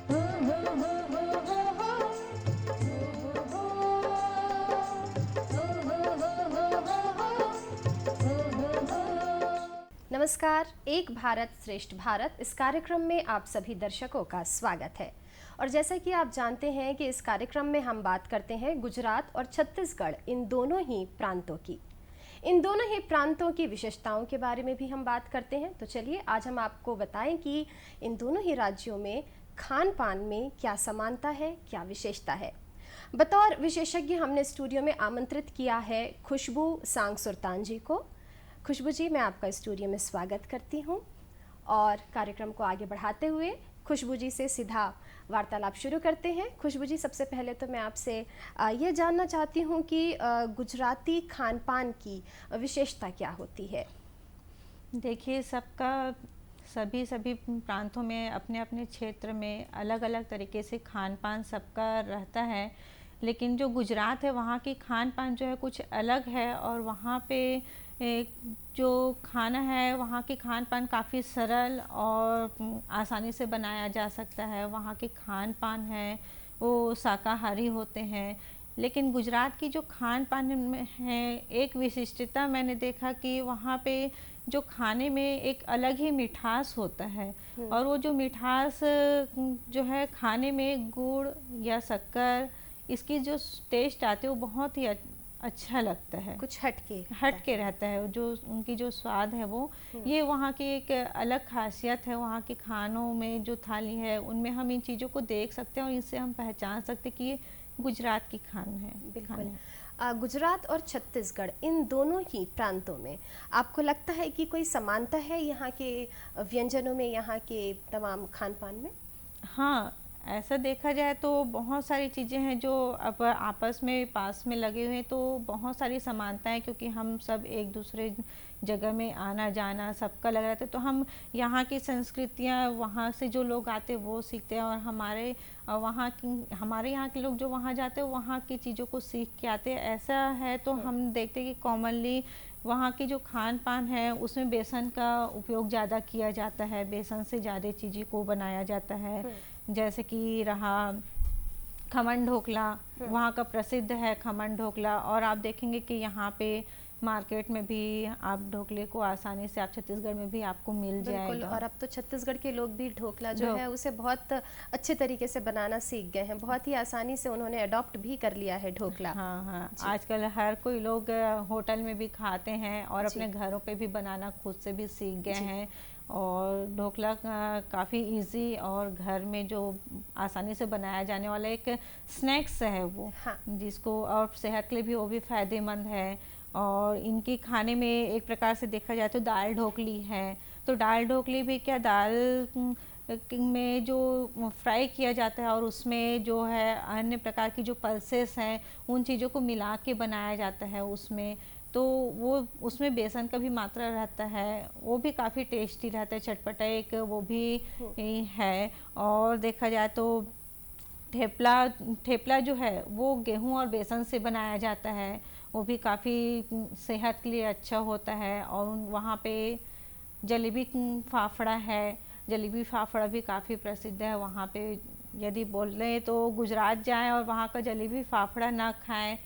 नमस्कार, एक भारत श्रेष्ठ भारत इस कार्यक्रम में आप सभी दर्शकों का स्वागत है। और जैसा कि आप जानते हैं कि इस कार्यक्रम में हम बात करते हैं गुजरात और छत्तीसगढ़ इन दोनों ही प्रांतों की। इन दोनों ही प्रांतों की विशेषताओं के बारे में भी हम बात करते हैं। तो चलिए आज हम आपको बताएं कि इन दोनों ही राज्यों में खान पान में क्या समानता है, क्या विशेषता है। बतौर विशेषज्ञ हमने स्टूडियो में आमंत्रित किया है खुशबू सांगसुरतान जी को। खुशबू जी, मैं आपका स्टूडियो में स्वागत करती हूँ और कार्यक्रम को आगे बढ़ाते हुए खुशबू जी से सीधा वार्तालाप शुरू करते हैं। खुशबू जी, सबसे पहले तो मैं आपसे ये जानना चाहती हूँ कि गुजराती खान पान की विशेषता क्या होती है। देखिए, सभी प्रांतों में अपने अपने क्षेत्र में अलग अलग तरीके से खान पान सबका रहता है, लेकिन जो गुजरात है वहाँ की खान पान जो है कुछ अलग है। और वहाँ पे जो खाना है, वहाँ की खान पान काफ़ी सरल और आसानी से बनाया जा सकता है। वहाँ के खान पान है वो शाकाहारी होते हैं, लेकिन गुजरात की जो खान पान में है एक विशिष्टता मैंने देखा कि वहाँ पे जो खाने में एक अलग ही मिठास होता है। और वो जो मिठास जो है खाने में गुड़ या शक्कर इसकी जो टेस्ट आती है वो बहुत ही अच्छा लगता है, कुछ हटके रहता है। जो उनकी जो स्वाद है वो ये वहाँ की एक अलग खासियत है। वहाँ के खानों में जो थाली है उनमें हम इन चीज़ों को देख सकते हैं और इनसे हम पहचान सकते हैं कि ये गुजरात की खान है। बिल्कुल। गुजरात और छत्तीसगढ़ इन दोनों ही प्रांतों में आपको लगता है कि कोई समानता है यहाँ के व्यंजनों में, यहाँ के तमाम खान पान में? हाँ, ऐसा देखा जाए तो बहुत सारी चीज़ें हैं जो अब आपस में पास में लगे हुए हैं, तो बहुत सारी समानताएं, क्योंकि हम सब एक दूसरे जगह में आना जाना सबका लग रहा था। तो हम यहाँ की संस्कृतियाँ, वहाँ से जो लोग आते हैं वो सीखते हैं, और हमारे यहाँ के लोग जो वहाँ जाते हैं वहाँ की चीज़ों को सीख के आते हैं। ऐसा है तो हम देखते हैं कि कॉमनली वहाँ की जो खान पान है उसमें बेसन का उपयोग ज़्यादा किया जाता है, बेसन से ज़्यादा चीज़ों को बनाया जाता है। जैसे कि रहा खमन ढोकला, वहाँ का प्रसिद्ध है खमन ढोकला। और आप देखेंगे कि यहाँ पे मार्केट में भी आप ढोकले को आसानी से आप छत्तीसगढ़ में भी आपको मिल जाएगा। और अब तो छत्तीसगढ़ के लोग भी ढोकला जो है उसे बहुत अच्छे तरीके से बनाना सीख गए हैं, बहुत ही आसानी से उन्होंने अडॉप्ट भी कर लिया है ढोकला। हाँ, आजकल हर कोई लोग होटल में भी खाते हैं और अपने घरों पे भी बनाना खुद से भी सीख गए हैं। और ढोकला काफ़ी इजी और घर में जो आसानी से बनाया जाने वाला एक स्नैक्स है वो, जिसको और सेहत के लिए भी वो भी फ़ायदेमंद है। और इनकी खाने में एक प्रकार से देखा जाए तो दाल ढोकली है, तो दाल ढोकली भी क्या, दाल में जो फ्राई किया जाता है और उसमें जो है अन्य प्रकार की जो पल्सेस हैं उन चीज़ों को मिला के बनाया जाता है उसमें, तो वो उसमें बेसन का भी मात्रा रहता है, वो भी काफ़ी टेस्टी रहता है, चटपटा एक वो भी है। और देखा जाए तो ठेपला जो है वो गेहूं और बेसन से बनाया जाता है, वो भी काफ़ी सेहत के लिए अच्छा होता है। और वहाँ पे जलेबी फाफड़ा है, जलेबी फाफड़ा भी काफ़ी प्रसिद्ध है वहाँ पे। यदि बोल रहे तो गुजरात जाएं और वहाँ का जलेबी फाफड़ा ना खाएं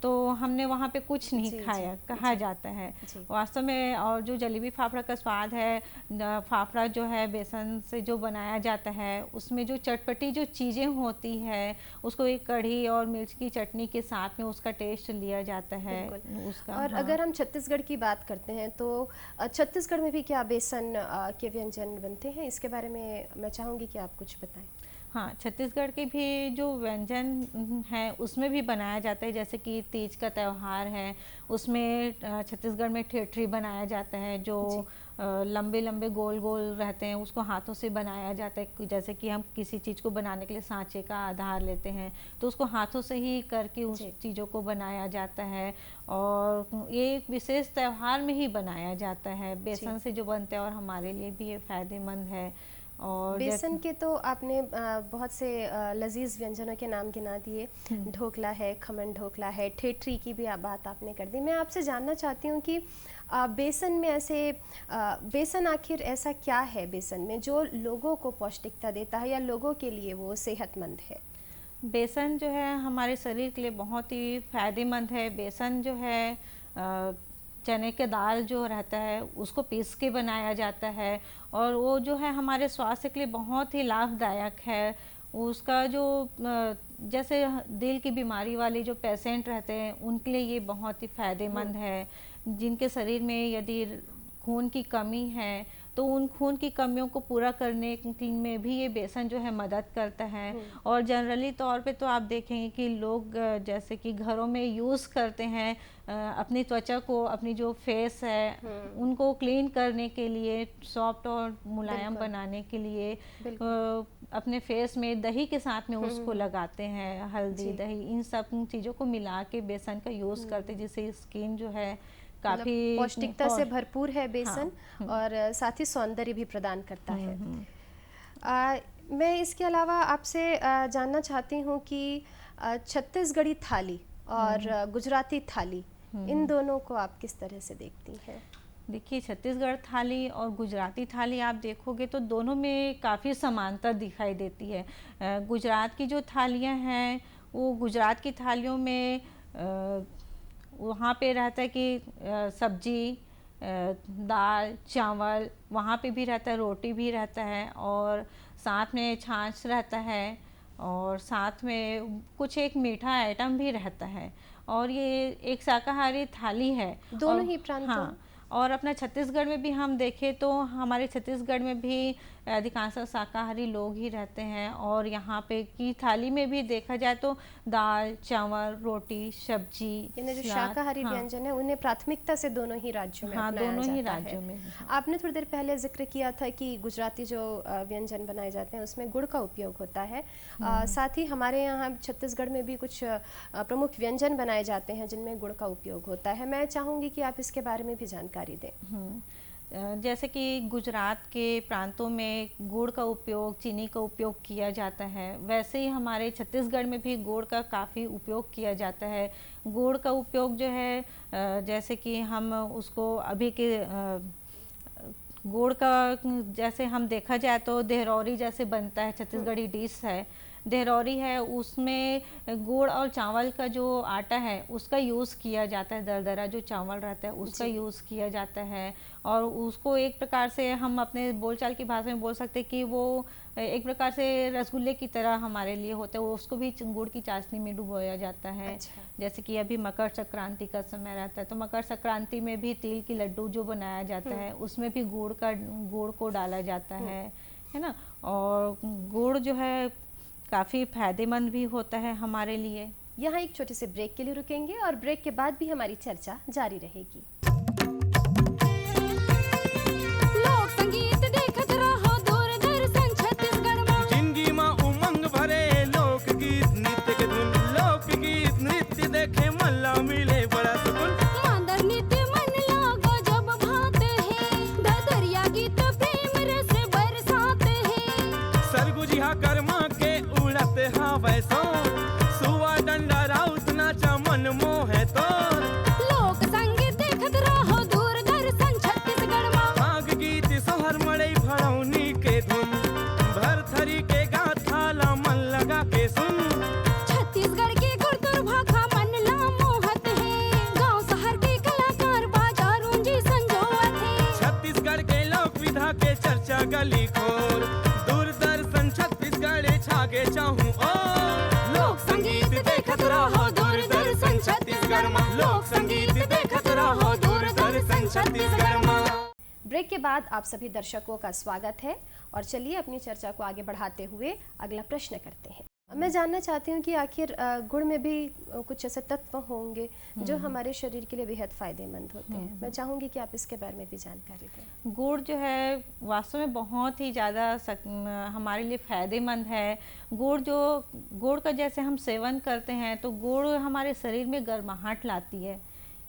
तो हमने वहाँ पे कुछ नहीं खाया कहा जाता है वास्तव में। और जो जलेबी फाफड़ा का स्वाद है, फाफड़ा जो है बेसन से जो बनाया जाता है उसमें जो चटपटी जो चीज़ें होती है उसको एक कढ़ी और मिर्च की चटनी के साथ में उसका टेस्ट लिया जाता है उसका। और अगर हम छत्तीसगढ़ की बात करते हैं तो छत्तीसगढ़ में भी क्या बेसन के व्यंजन बनते हैं? इसके बारे में मैं चाहूँगी कि आप कुछ बताएं। हाँ, छत्तीसगढ़ के भी जो व्यंजन है उसमें भी बनाया जाता है। जैसे कि तीज का त्यौहार है उसमें छत्तीसगढ़ में ठेठरी बनाया जाता है, जो लंबे लंबे गोल गोल रहते हैं, उसको हाथों से बनाया जाता है। जैसे कि हम किसी चीज़ को बनाने के लिए सांचे का आधार लेते हैं तो उसको हाथों से ही करके उस चीज़ों को बनाया जाता है। और ये एक विशेष त्यौहार में ही बनाया जाता है, बेसन से जो बनते हैं और हमारे लिए भी ये फ़ायदेमंद है। और बेसन के तो आपने बहुत से लजीज व्यंजनों के नाम गिना दिए। ढोकला है, खमन ढोकला है, ठेठरी की भी बात आपने कर दी। मैं आपसे जानना चाहती हूँ कि बेसन में ऐसे बेसन आखिर ऐसा क्या है बेसन में जो लोगों को पौष्टिकता देता है या लोगों के लिए वो सेहतमंद है? बेसन जो है हमारे शरीर के लिए बहुत ही फायदेमंद है। बेसन जो है चने के दाल जो रहता है उसको पीस के बनाया जाता है और वो जो है हमारे स्वास्थ्य के लिए बहुत ही लाभदायक है। उसका जो जैसे दिल की बीमारी वाले जो पेशेंट रहते हैं उनके लिए ये बहुत ही फायदेमंद है। जिनके शरीर में यदि खून की कमी है तो उन खून की कमियों को पूरा करने में भी ये बेसन जो है मदद करता है। और जनरली तौर पे तो आप देखेंगे कि लोग जैसे कि घरों में यूज़ करते हैं अपनी त्वचा को, अपनी जो फेस है उनको क्लीन करने के लिए, सॉफ्ट और मुलायम बनाने के लिए अपने फेस में दही के साथ में उसको लगाते हैं। हल्दी, दही, इन सब चीज़ों को मिला के बेसन का यूज़ करते हैं जिससे स्किन जो है काफी पौष्टिकता से भरपूर है बेसन। हाँ। और साथ ही सौंदर्य भी प्रदान करता है। मैं इसके अलावा आपसे जानना चाहती हूँ कि छत्तीसगढ़ी थाली और गुजराती थाली, इन दोनों को आप किस तरह से देखती हैं? देखिए, छत्तीसगढ़ थाली और गुजराती थाली आप देखोगे तो दोनों में काफ़ी समानता दिखाई देती है। गुजरात की जो थालियाँ हैं वो गुजरात की थालियों में वहाँ पे रहता है कि सब्जी, दाल, चावल, वहाँ पे भी रहता है, रोटी भी रहता है और साथ में छाछ रहता है और साथ में कुछ एक मीठा आइटम भी रहता है। और ये एक शाकाहारी थाली है दोनों ही प्रांतों। हाँ, और अपना छत्तीसगढ़ में भी हम देखें तो हमारे छत्तीसगढ़ में भी अधिकांश शाकाहारी लोग ही रहते हैं और यहाँ पे की थाली में भी देखा जाए तो दाल, चावल, रोटी, सब्जी, यानी जो शाकाहारी व्यंजन है उन्हें प्राथमिकता से दोनों ही राज्यों में अपनाया दोनों ही जाता राज्यों है। में। आपने थोड़ी देर पहले जिक्र किया था कि गुजराती जो व्यंजन बनाए जाते हैं उसमें गुड़ का उपयोग होता है। साथ ही हमारे यहाँ छत्तीसगढ़ में भी कुछ प्रमुख व्यंजन बनाए जाते हैं जिनमें गुड़ का उपयोग होता है। मैं चाहूँगी कि आप इसके बारे में भी जानकारी दें। जैसे कि गुजरात के प्रांतों में गुड़ का उपयोग, चीनी का उपयोग किया जाता है, वैसे ही हमारे छत्तीसगढ़ में भी गुड़ का काफ़ी उपयोग किया जाता है। गुड़ का उपयोग जो है जैसे कि हम उसको अभी के गुड़ का जैसे हम देखा जाए तो देहरौरी जैसे बनता है, छत्तीसगढ़ी डिश है देहरौरी है, उसमें गुड़ और चावल का जो आटा है उसका यूज़ किया जाता है। दरदरा जो चावल रहता है उसका यूज़ किया जाता है और उसको एक प्रकार से हम अपने बोलचाल की भाषा में बोल सकते हैं कि वो एक प्रकार से रसगुल्ले की तरह हमारे लिए होता है। वो उसको भी गुड़ की चाशनी में डुबोया जाता है। अच्छा। जैसे कि अभी मकर संक्रांति का समय रहता है तो मकर संक्रांति में भी तिल की लड्डू जो बनाया जाता है उसमें भी गुड़ को डाला जाता है ना। और गुड़ जो है काफ़ी फायदेमंद भी होता है हमारे लिए। यहाँ एक छोटे से ब्रेक के लिए रुकेंगे और ब्रेक के बाद भी हमारी चर्चा जारी रहेगी। लोक संगीत देखत रहो दूरदर्शन छत्तीसगढ़ में। जिंदगी में उमंग भरे लोकगीत नृत्य के धुन, लोकगीत नृत्य देखे मन ला मिले बड़ा सुकून। मांदर नृत्य मन लागो जब भाते हैं, ददरिया गीत प्रेम रस बरसाते हैं। सरगुजिया कर्मा के उड़ते हवैसो, सुवा डंडा राउत नाचा मन मोहे तोर। लोक संगीत देखत रहो दूरदर्शन छत्तीसगढ़ में। भाग गीत सोहर मड़ई भड़ौनी के धुन, भरथरी के गाथा ला मन लगा के सुन। छत्तीसगढ़ के गुरतुर भाखा मन ला मोहत है, गांव शहर के कलाकार बाजार ऊंजी संजोवत है। छत्तीसगढ़ के लोक विधा के चर्चा गली खोर, दूरदर्शन छत्तीसगढ़ छागे चाहूं और। लोक संगीत देखत रहो दूरदर्शन छत्तीसगढ़ में। लोक संगीत देखत रहो दूरदर्शन छत्तीसगढ़ में। ब्रेक के बाद आप सभी दर्शकों का स्वागत है और चलिए अपनी चर्चा को आगे बढ़ाते हुए अगला प्रश्न करते हैं। मैं जानना चाहती हूँ कि आखिर गुड़ में भी कुछ ऐसे तत्व होंगे जो हमारे शरीर के लिए बेहद फायदेमंद होते हैं। मैं चाहूँगी कि आप इसके बारे में भी जानकारी दें। गुड़ जो है वास्तव में बहुत ही ज़्यादा हमारे लिए फ़ायदेमंद है। गुड़ का जैसे हम सेवन करते हैं तो गुड़ हमारे शरीर में गर्माहट लाती है।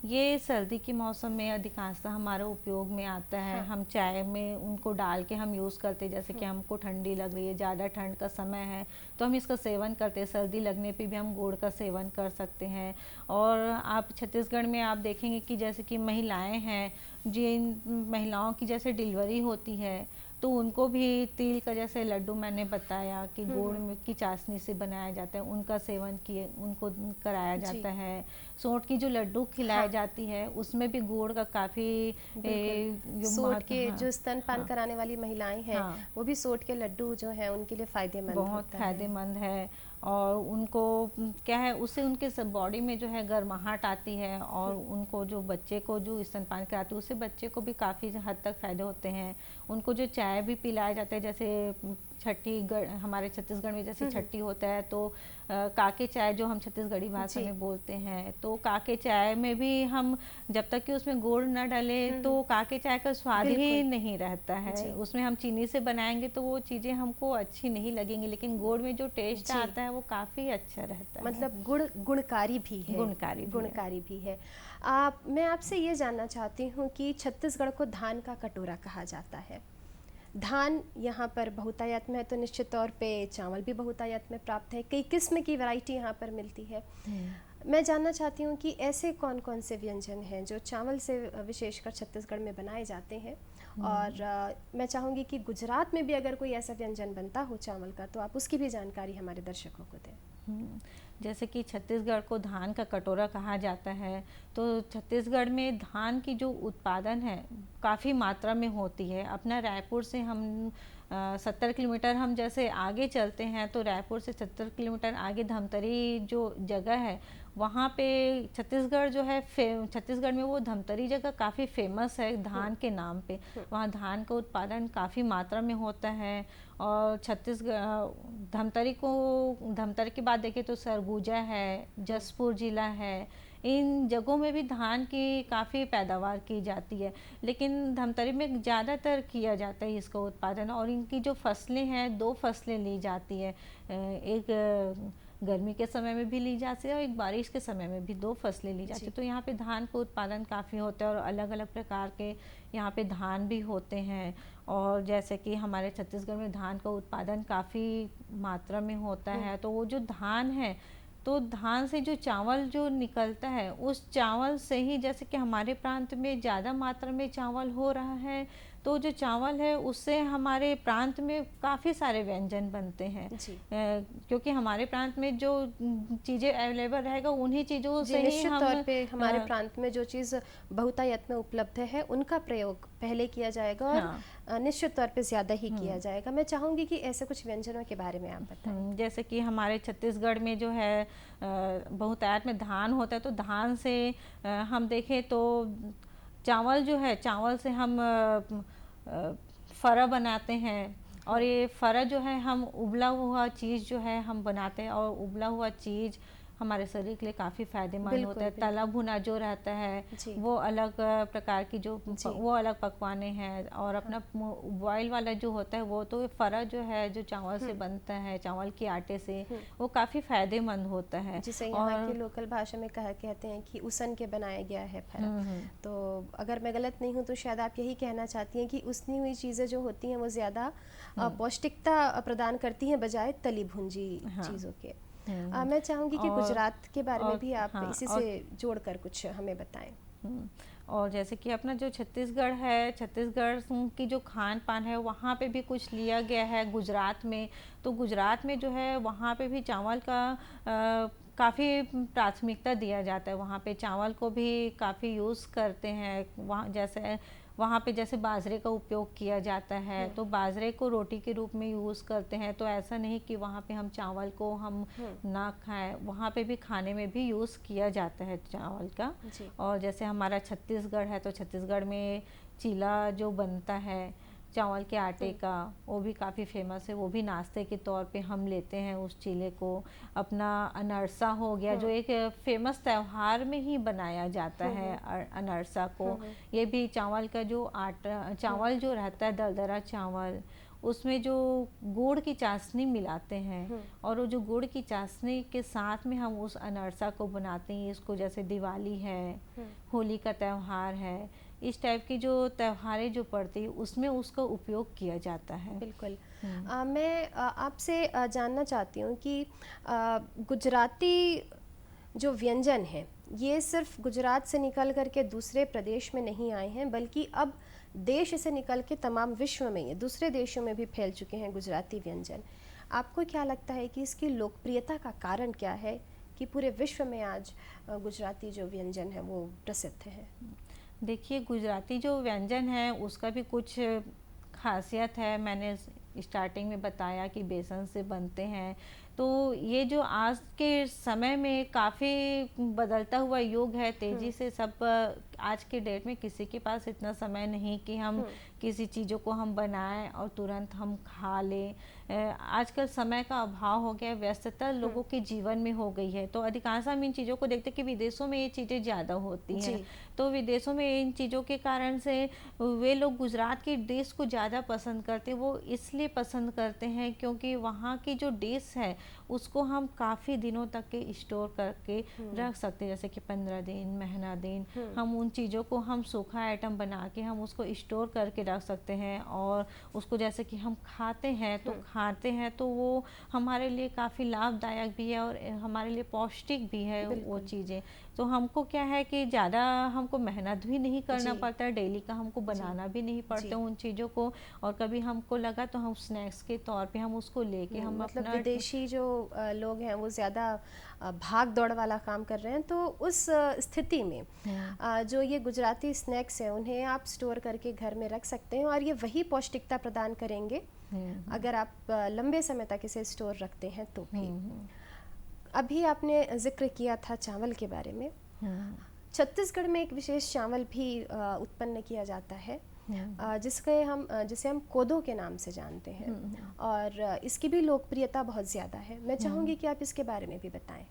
ये सर्दी के मौसम में अधिकांशतः हमारे उपयोग में आता है। हम चाय में उनको डाल के हम यूज़ करते हैं, जैसे कि हमको ठंडी लग रही है, ज़्यादा ठंड का समय है तो हम इसका सेवन करते हैं। सर्दी लगने पे भी हम गुड़ का सेवन कर सकते हैं। और आप छत्तीसगढ़ में आप देखेंगे कि जैसे कि महिलाएं हैं, जिन महिलाओं की जैसे डिलीवरी होती है तो उनको भी तिल का, जैसे लड्डू मैंने बताया कि गुड़ की चाशनी से बनाया जाता है, उनका सेवन किए उनको कराया जाता है। सोंठ की जो लड्डू खिलाई जाती है उसमें भी गुड़ का काफ़ी सोंठ के जो स्तनपान कराने वाली महिलाएं हैं वो भी सोंठ के लड्डू जो है उनके लिए फायदेमंद बहुत फायदेमंद है। और उनको क्या है, उससे उनके सब बॉडी में जो है गर्माहट आती है और उनको जो बच्चे को जो स्तनपान कराते हैं उससे बच्चे को भी काफ़ी हद तक फ़ायदे होते हैं। उनको जो चाय भी पिलाया जाता है, जैसे छठी हमारे छत्तीसगढ़ में जैसे छठी होता है तो काके चाय जो हम छत्तीसगढ़ी भाषा में बोलते हैं, तो काके चाय में भी हम जब तक कि उसमें गुड़ न डाले तो काके चाय का स्वाद ही नहीं रहता है। उसमें हम चीनी से बनाएंगे तो वो चीज़ें हमको अच्छी नहीं लगेंगी, लेकिन गुड़ में जो टेस्ट आता है वो काफ़ी अच्छा रहता है। मतलब गुड़ गुणकारी भी है, गुणकारी भी है। मैं आपसे ये जानना चाहती हूँ कि छत्तीसगढ़ को धान का कटोरा कहा जाता है। धान यहाँ पर बहुतायत में है तो निश्चित तौर पे चावल भी बहुतायत में प्राप्त है, कई किस्म की वैरायटी यहाँ पर मिलती है। मैं जानना चाहती हूँ कि ऐसे कौन कौन से व्यंजन हैं जो चावल से विशेषकर छत्तीसगढ़ में बनाए जाते हैं, और मैं चाहूँगी कि गुजरात में भी अगर कोई ऐसा व्यंजन बनता हो चावल का तो आप उसकी भी जानकारी हमारे दर्शकों को दें। जैसे कि छत्तीसगढ़ को धान का कटोरा कहा जाता है, तो छत्तीसगढ़ में धान की जो उत्पादन है काफ़ी मात्रा में होती है। अपना रायपुर से हम 70 किलोमीटर हम जैसे आगे चलते हैं तो रायपुर से 70 किलोमीटर आगे धमतरी जो जगह है वहाँ पे छत्तीसगढ़ जो है छत्तीसगढ़ में वो धमतरी जगह काफ़ी फेमस है धान के नाम पे। वहाँ धान का उत्पादन काफ़ी मात्रा में होता है। और छत्तीसगढ़ धमतरी की बात देखें तो सरगुजा है, जसपुर ज़िला है, इन जगहों में भी धान की काफ़ी पैदावार की जाती है, लेकिन धमतरी में ज़्यादातर किया जाता है इसका उत्पादन। और इनकी जो फसलें हैं 2 फसलें ली जाती है, एक गर्मी के समय में भी ली जाती है और एक बारिश के समय में भी 2 फसलें ली जाती है। तो यहाँ पे धान का उत्पादन काफ़ी होता है और अलग अलग प्रकार के यहाँ पे धान भी होते हैं। और जैसे कि हमारे छत्तीसगढ़ में धान का उत्पादन काफ़ी मात्रा में होता है, तो वो जो धान है तो धान से जो चावल जो निकलता है उस चावल से ही, जैसे कि हमारे प्रांत में ज़्यादा मात्रा में चावल हो रहा है तो जो चावल है उससे हमारे प्रांत में काफ़ी सारे व्यंजन बनते हैं। क्योंकि हमारे प्रांत में जो चीज़ें अवेलेबल रहेगा उन्हीं चीज़ों से ही निश्चित तौर पे हमारे प्रांत में जो चीज़ बहुतायत में उपलब्ध है उनका प्रयोग पहले किया जाएगा और निश्चित तौर पे ज़्यादा ही किया जाएगा। मैं चाहूँगी कि ऐसे कुछ व्यंजनों के बारे में आप बताएं। जैसे कि हमारे छत्तीसगढ़ में जो है बहुतायत में धान होता है, तो धान से हम देखें तो चावल जो है, चावल से हम फरा बनाते हैं और ये फरा जो है हम उबला हुआ चीज़ जो है हम बनाते हैं और उबला हुआ चीज़ हमारे शरीर के लिए काफ़ी फायदेमंद होता है। तला भुना जो रहता है वो अलग प्रकार की जो वो अलग पकवाने हैं, और अपना बॉयल वाला जो होता है वो तो फरा जो है जो चावल से बनता है, चावल के आटे से, वो काफ़ी फायदेमंद होता है। जिसे यहाँ की लोकल भाषा में कहते हैं कि उसन के बनाया गया है फरा। तो अगर मैं गलत नहीं हूँ तो शायद आप यही कहना चाहती हैं कि उसनी हुई चीज़ें जो होती हैं वो ज़्यादा पौष्टिकता प्रदान करती हैं बजाय तली भुंजी चीज़ों के। मैं चाहूँगी कि गुजरात के बारे में भी आप इसी से जोड़कर कुछ हमें बताएं। और जैसे कि अपना जो छत्तीसगढ़ है, छत्तीसगढ़ की जो खान पान है वहाँ पे भी कुछ लिया गया है गुजरात में। तो गुजरात में जो है वहाँ पे भी चावल का काफ़ी प्राथमिकता दिया जाता है। वहाँ पे चावल को भी काफ़ी यूज़ करते हैं। वहाँ पे जैसे बाजरे का उपयोग किया जाता है, तो बाजरे को रोटी के रूप में यूज़ करते हैं। तो ऐसा नहीं कि वहाँ पे हम चावल को हम ना खाएं, वहाँ पे भी खाने में भी यूज़ किया जाता है चावल का। और जैसे हमारा छत्तीसगढ़ है तो छत्तीसगढ़ में चीला जो बनता है चावल के आटे का, वो भी काफ़ी फेमस है। वो भी नाश्ते के तौर पे हम लेते हैं उस चीले को। अपना अनरसा हो गया जो एक फेमस त्यौहार में ही बनाया जाता है अनरसा को। ये भी चावल का जो आटा, चावल जो रहता है दरदरा चावल, उसमें जो गुड़ की चाशनी मिलाते हैं और वो जो गुड़ की चाशनी के साथ में हम उस अनरसा को बनाते हैं। इसको जैसे दिवाली है, होली का त्यौहार है, इस टाइप की जो त्योहारें जो पड़ती है उसमें उसका उपयोग किया जाता है। बिल्कुल। मैं आपसे जानना चाहती हूँ कि गुजराती जो व्यंजन हैं ये सिर्फ गुजरात से निकल करके दूसरे प्रदेश में नहीं आए हैं, बल्कि अब देश से निकल के तमाम विश्व में, ये दूसरे देशों में भी फैल चुके हैं गुजराती व्यंजन। आपको क्या लगता है कि इसकी लोकप्रियता का कारण क्या है कि पूरे विश्व में आज गुजराती जो व्यंजन है वो प्रसिद्ध है? देखिए, गुजराती जो व्यंजन है उसका भी कुछ खासियत है। मैंने स्टार्टिंग में बताया कि बेसन से बनते हैं। तो ये जो आज के समय में काफ़ी बदलता हुआ युग है, तेज़ी से सब आज के डेट में किसी के पास इतना समय नहीं कि हम किसी चीज़ों को हम बनाएं और तुरंत हम खा लें। आजकल समय का अभाव हो गया, व्यस्तता लोगों के जीवन में हो गई है। तो अधिकांश हम इन चीज़ों को देखते हैं कि विदेशों में ये चीज़ें ज़्यादा होती हैं। तो विदेशों में इन चीज़ों के कारण से वे लोग गुजरात की डिश को ज़्यादा पसंद करते हैं। वो इसलिए पसंद करते हैं क्योंकि वहाँ की जो डिश है उसको हम काफ़ी दिनों तक के स्टोर करके रख सकते हैं, जैसे कि 15 दिन, महीना दिन। हम उन चीज़ों को हम सूखा आइटम बना के हम उसको स्टोर करके रख सकते हैं और उसको जैसे कि हम खाते हैं तो वो हमारे लिए काफ़ी लाभदायक भी है और हमारे लिए पौष्टिक भी है वो चीज़ें। तो हमको क्या है कि ज़्यादा हमको मेहनत भी नहीं करना पड़ता है, डेली का हमको बनाना भी नहीं पड़ता उन चीज़ों को। और कभी हमको लगा तो हम स्नैक्स के तौर पे हम उसको लेके हम मतलब अपना विदेशी जो लोग हैं वो ज़्यादा भाग दौड़ वाला काम कर रहे हैं, तो उस स्थिति में जो ये गुजराती स्नैक्स हैं उन्हें आप स्टोर करके घर में रख सकते हैं और ये वही पौष्टिकता प्रदान करेंगे अगर आप लंबे समय तक इसे स्टोर रखते हैं तो भी। अभी आपने जिक्र किया था चावल के बारे में। छत्तीसगढ़ में एक विशेष चावल भी उत्पन्न किया जाता है जिसे हम कोदो के नाम से जानते हैं और इसकी भी लोकप्रियता बहुत ज़्यादा है। मैं चाहूँगी कि आप इसके बारे में भी बताएं।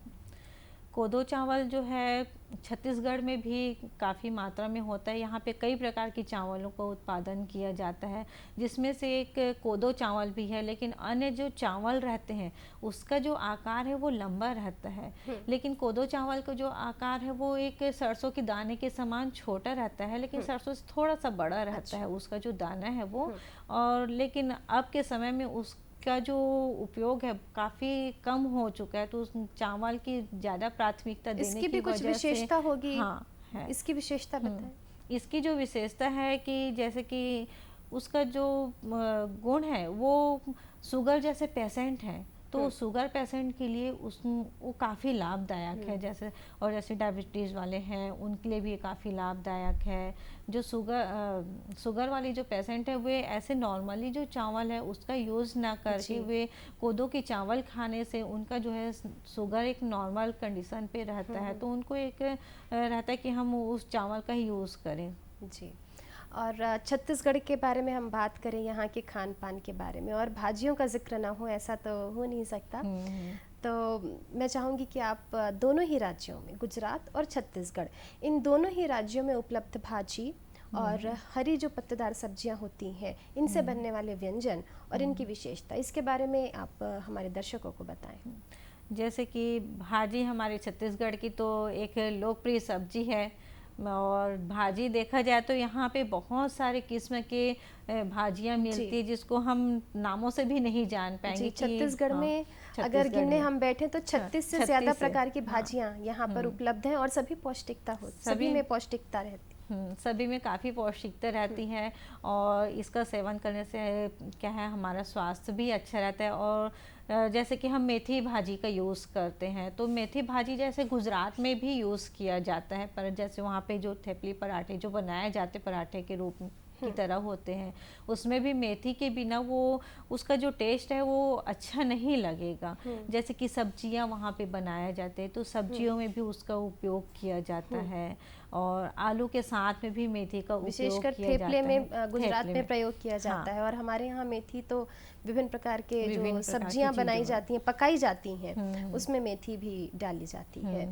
कोदो चावल जो है छत्तीसगढ़ में भी काफ़ी मात्रा में होता है। यहाँ पे कई प्रकार की चावलों का उत्पादन किया जाता है, जिसमें से एक कोदो चावल भी है। लेकिन अन्य जो चावल रहते हैं उसका जो आकार है वो लंबा रहता है, लेकिन कोदो चावल का जो आकार है वो एक सरसों के दाने के समान छोटा रहता है, लेकिन सरसों से थोड़ा सा बड़ा रहता है उसका जो दाना है वो। और लेकिन अब के समय में उस का जो उपयोग है काफ़ी कम हो चुका है, तो उस चावल की ज़्यादा प्राथमिकता देने इसकी भी कुछ विशेषता होगी। हाँ है। इसकी विशेषता बताएं। इसकी जो विशेषता है कि जैसे कि उसका जो गुण है वो शुगर जैसे पेशेंट है तो शुगर पेशेंट के लिए वो काफ़ी लाभदायक है। जैसे डायबिटीज़ वाले हैं उनके लिए भी काफ़ी लाभदायक है। जो शुगर वाली जो पेशेंट है वे ऐसे नॉर्मली जो चावल है उसका यूज़ ना करके वे कोदो के चावल खाने से उनका जो है शुगर एक नॉर्मल कंडीशन पे रहता है, तो उनको एक रहता है कि हम उस चावल का ही यूज़ करें। जी। और छत्तीसगढ़ के बारे में हम बात करें, यहाँ के खान पान के बारे में, और भाजियों का जिक्र ना हो ऐसा तो हो नहीं सकता। तो मैं चाहूँगी कि आप दोनों ही राज्यों में, गुजरात और छत्तीसगढ़, इन दोनों ही राज्यों में उपलब्ध भाजी और हरी जो पत्तेदार सब्जियां होती हैं इनसे बनने वाले व्यंजन और इनकी विशेषता, इसके बारे में आप हमारे दर्शकों को बताएं। जैसे कि भाजी हमारे छत्तीसगढ़ की तो एक लोकप्रिय सब्जी है और भाजी देखा जाए तो यहाँ पे बहुत सारे किस्म के भाजियाँ मिलती है जिसको हम नामों से भी नहीं जान पाएंगे। छत्तीसगढ़ में अगर गिनने हम बैठे तो 36 से ज़्यादा प्रकार की भाजियाँ यहाँ पर उपलब्ध हैं और सभी पौष्टिकता सभी में पौष्टिकता रहती है। सभी में काफ़ी पौष्टिकता रहती है और इसका सेवन करने से क्या है हमारा स्वास्थ्य भी अच्छा रहता है। और जैसे कि हम मेथी भाजी का यूज़ करते हैं तो मेथी भाजी जैसे गुजरात में भी यूज़ किया जाता है, पर जैसे वहाँ पे जो थेपली पराठे जो बनाए जाते पराठे के रूप की तरह होते हैं उसमें भी मेथी के बिना वो उसका जो टेस्ट है वो अच्छा नहीं लगेगा। जैसे कि सब्जियां वहाँ पे बनाया जाते हैं तो सब्जियों में भी उसका उपयोग किया जाता है और आलू के साथ में भी मेथी का उपयोग विशेषकर थेपले में गुजरात में प्रयोग किया जाता है। और हमारे यहाँ मेथी तो विभिन्न प्रकार के जो सब्जियां बनाई जाती हैं, पकाई जाती हैं, उसमें मेथी भी डाली जाती है।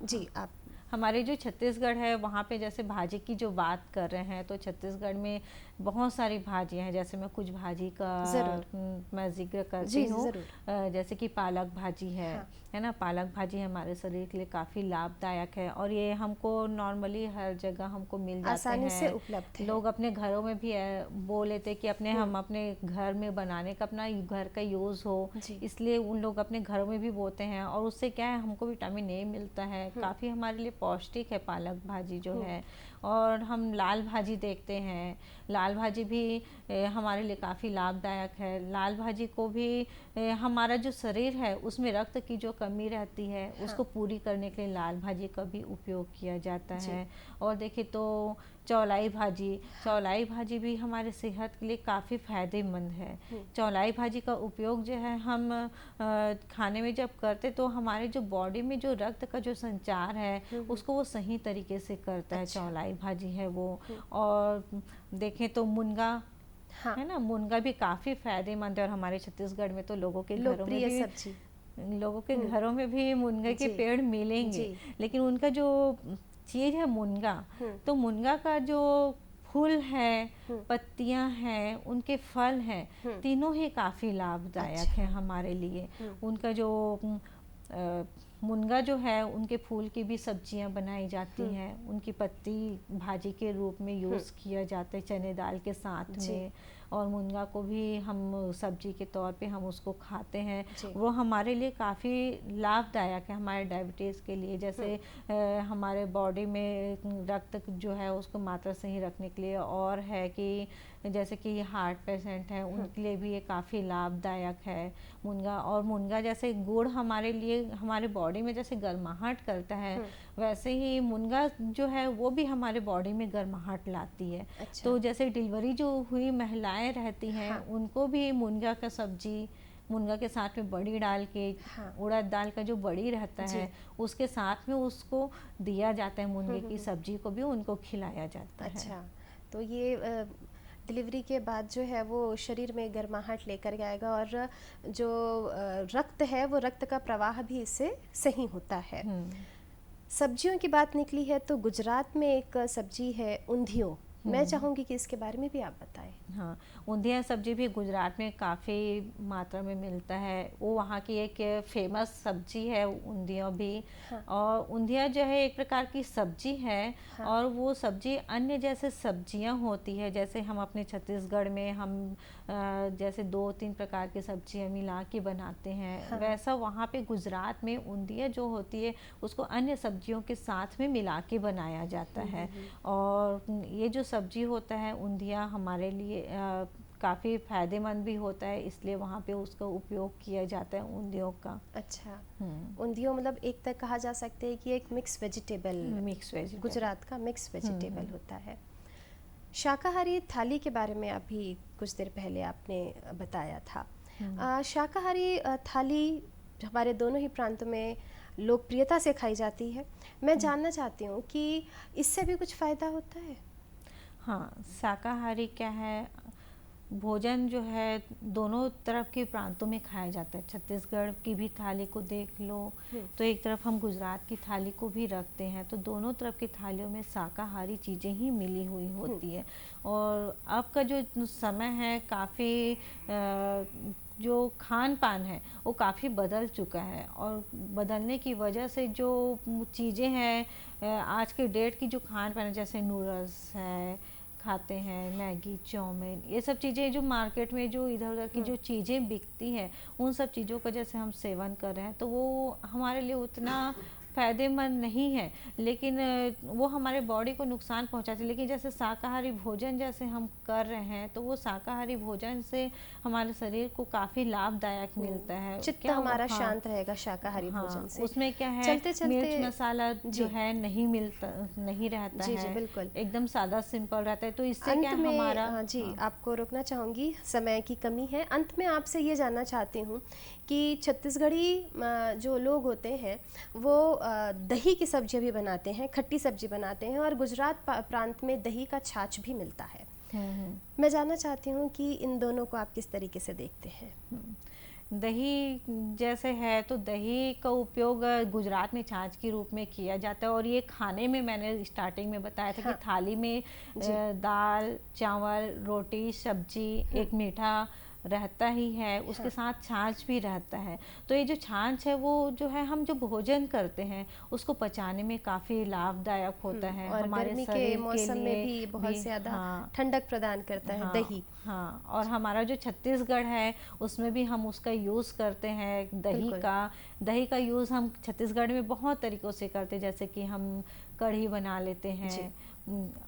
जी आप हमारे जो छत्तीसगढ़ है वहाँ पे जैसे भाजी की जो बात कर रहे हैं, तो छत्तीसगढ़ में बहुत सारी भाजियाँ हैं। जैसे मैं कुछ भाजी का मैं जिक्र करती हूँ। जैसे कि पालक भाजी है ना। पालक भाजी हमारे शरीर के लिए काफ़ी लाभदायक है और ये हमको नॉर्मली हर जगह हमको मिल जाते आसानी हैं, से उपलब्ध है। लोग अपने घरों में भी बोल लेते कि हम अपने घर में बनाने का, अपना घर का यूज़ हो, इसलिए उन लोग अपने घरों में भी बोते हैं और उससे क्या है, हमको विटामिन ए मिलता है। काफ़ी हमारे लिए पौष्टिक है पालक भाजी जो है। और हम लाल भाजी देखते हैं, लाल भाजी भी हमारे लिए काफ़ी लाभदायक है। लाल भाजी को भी हमारा जो शरीर है उसमें रक्त की जो कमी रहती है उसको पूरी करने के लिए लाल भाजी का भी उपयोग किया जाता है। और देखिए तो चौलाई भाजी भी हमारे सेहत के लिए काफ़ी फायदेमंद है। चौलाई भाजी का उपयोग जो है हम खाने में जब करते तो हमारे जो बॉडी में जो रक्त का जो संचार है उसको वो सही तरीके से करता है। चौलाई भाजी है वो। और देखें तो मुनगा है ना, मुनगा भी काफ़ी फायदेमंद है और हमारे छत्तीसगढ़ में तो लोगों के घरों में भी मुनगा के पेड़ मिलेंगे। लेकिन उनका जो चीज़ है मुनगा, तो मुनगा का जो फूल है, पत्तियां हैं, उनके फल हैं, तीनों ही काफ़ी लाभदायक हैं हमारे लिए। उनका जो मुनगा जो है, उनके फूल की भी सब्जियां बनाई जाती हैं, उनकी पत्ती भाजी के रूप में यूज़ किया जाता है चने दाल के साथ में। और मुनगा को भी हम सब्जी के तौर पे हम उसको खाते हैं। वो हमारे लिए काफ़ी लाभदायक है हमारे डायबिटीज़ के लिए। जैसे हमारे बॉडी में रक्त जो है उसको मात्रा सही रखने के लिए, और है कि जैसे कि हार्ट पेशेंट हैं उनके लिए भी ये काफ़ी लाभदायक है मुनगा। और मुनगा जैसे गुड़ हमारे लिए, हमारे बॉडी में जैसे गर्माहट करता है, वैसे ही मुनगा जो है वो भी हमारे बॉडी में गर्माहट लाती है। तो जैसे डिलीवरी जो हुई महिलाएं रहती हैं उनको भी मुनगा का सब्जी, मुनगा के साथ में बड़ी डाल के, उड़द दाल का जो बड़ी रहता है उसके साथ में उसको दिया जाता है। मुनगे की सब्जी को भी उनको खिलाया जाता है। अच्छा, तो ये डिलीवरी के बाद जो है वो शरीर में गर्माहट लेकर आएगा और जो रक्त है वो रक्त का प्रवाह भी इससे सही होता है। सब्जियों की बात निकली है तो गुजरात में एक सब्जी है ऊंधियो, मैं चाहूँगी कि इसके बारे में भी आप बताएं। हाँ, ऊंधिया सब्जी भी गुजरात में काफ़ी मात्रा में मिलता है। वो वहाँ की एक फेमस सब्जी है ऊंधिया भी। और ऊंधिया जो है एक प्रकार की सब्जी है। और वो सब्जी अन्य जैसे सब्जियां होती है, जैसे हम अपने छत्तीसगढ़ में हम जैसे 2-3 प्रकार की सब्जियां मिला के बनाते हैं, वैसा वहाँ पे गुजरात में ऊंधिया जो होती है उसको अन्य सब्जियों के साथ में मिला के बनाया जाता है। और ये जो सब्जी होता है ऊंधिया हमारे लिए काफ़ी फायदेमंद भी होता है, इसलिए वहाँ पे उसका उपयोग किया जाता है ऊंधियों का। अच्छा, ऊंधियो मतलब एक तक कहा जा सकता है कि एक मिक्स वेजिटेबल गुजरात का मिक्स वेजिटेबल होता है। शाकाहारी थाली के बारे में अभी कुछ देर पहले आपने बताया था। शाकाहारी थाली हमारे दोनों ही प्रांतों में लोकप्रियता से खाई जाती है। मैं जानना चाहती हूँ कि इससे भी कुछ फ़ायदा होता है? हाँ, शाकाहारी क्या है, भोजन जो है दोनों तरफ के प्रांतों में खाया जाता है। छत्तीसगढ़ की भी थाली को देख लो तो एक तरफ हम गुजरात की थाली को भी रखते हैं, तो दोनों तरफ की थालियों में शाकाहारी चीज़ें ही मिली हुई होती है। और अब का जो समय है, काफ़ी जो खान पान है वो काफ़ी बदल चुका है। और बदलने की वजह से जो चीज़ें हैं आज के डेट की जो खान पान है, जैसे नूडल्स है खाते हैं, मैगी, चाउमीन, ये सब चीज़ें जो मार्केट में जो इधर उधर की जो चीज़ें बिकती हैं, उन सब चीज़ों का जैसे हम सेवन कर रहे हैं तो वो हमारे लिए उतना फ़ायदेमंद नहीं है, लेकिन वो हमारे बॉडी को नुकसान पहुंचाती है। लेकिन जैसे शाकाहारी भोजन जैसे हम कर रहे हैं तो वो शाकाहारी भोजन से हमारे शरीर को काफ़ी लाभदायक मिलता है। चित्त हमारा शांत रहेगा शाकाहारी भोजन से। उसमें क्या है, मिर्च मसाला जो है नहीं रहता है, बिल्कुल एकदम सादा सिंपल रहता है। तो इससे क्या हमारा जी आपको रोकना चाहूँगी, समय की कमी है। अंत में आपसे ये जानना चाहती हूँ कि छत्तीसगढ़ी जो लोग होते हैं वो दही की सब्जी भी बनाते हैं, खट्टी सब्जी बनाते हैं, और गुजरात प्रांत में दही का छाछ भी मिलता है। मैं जानना चाहती हूँ कि इन दोनों को आप किस तरीके से देखते हैं? दही जैसे है तो दही का उपयोग गुजरात में छाछ के रूप में किया जाता है। और ये खाने में मैंने स्टार्टिंग में बताया था कि थाली में दाल, चावल, रोटी, सब्जी, एक मीठा रहता ही है, उसके साथ छाछ भी रहता है। तो ये जो छाछ है वो जो है हम जो भोजन करते हैं उसको पचाने में काफ़ी लाभदायक होता है। और हमारे गर्मी के शरीर मौसम के में लिए भी बहुत ज़्यादा हाँ, ठंडक प्रदान करता है दही। हाँ, और हमारा जो छत्तीसगढ़ है उसमें भी हम उसका यूज़ करते हैं दही का यूज़ हम छत्तीसगढ़ में बहुत तरीक़ों से करते हैं, जैसे कि हम कढ़ी बना लेते हैं।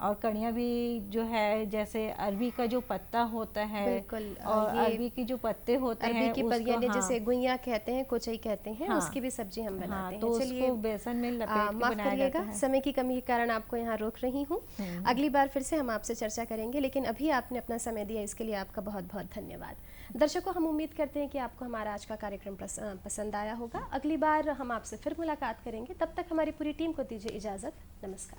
और कढ़ियाँ भी जो है जैसे अरबी का जो पत्ता होता है और अरबी की जो पत्ते होते हैं अरबी की पत्तियाँ जैसे गुइया कहते हैं, कोचई कहते हैं, उसकी भी सब्जी हम बनाते हैं। तो चलिए बेसन में लपेट के माफ बनाया करिएगा, जाता है। समय की कमी के कारण आपको यहाँ रोक रही हूँ। अगली बार फिर से हम आपसे चर्चा करेंगे, लेकिन अभी आपने अपना समय दिया इसके लिए आपका बहुत बहुत धन्यवाद। दर्शकों, हम उम्मीद करते हैं कि आपको हमारा आज का कार्यक्रम पसंद आया होगा। अगली बार हम आपसे फिर मुलाकात करेंगे, तब तक हमारी पूरी टीम को दीजिए इजाज़त। नमस्कार।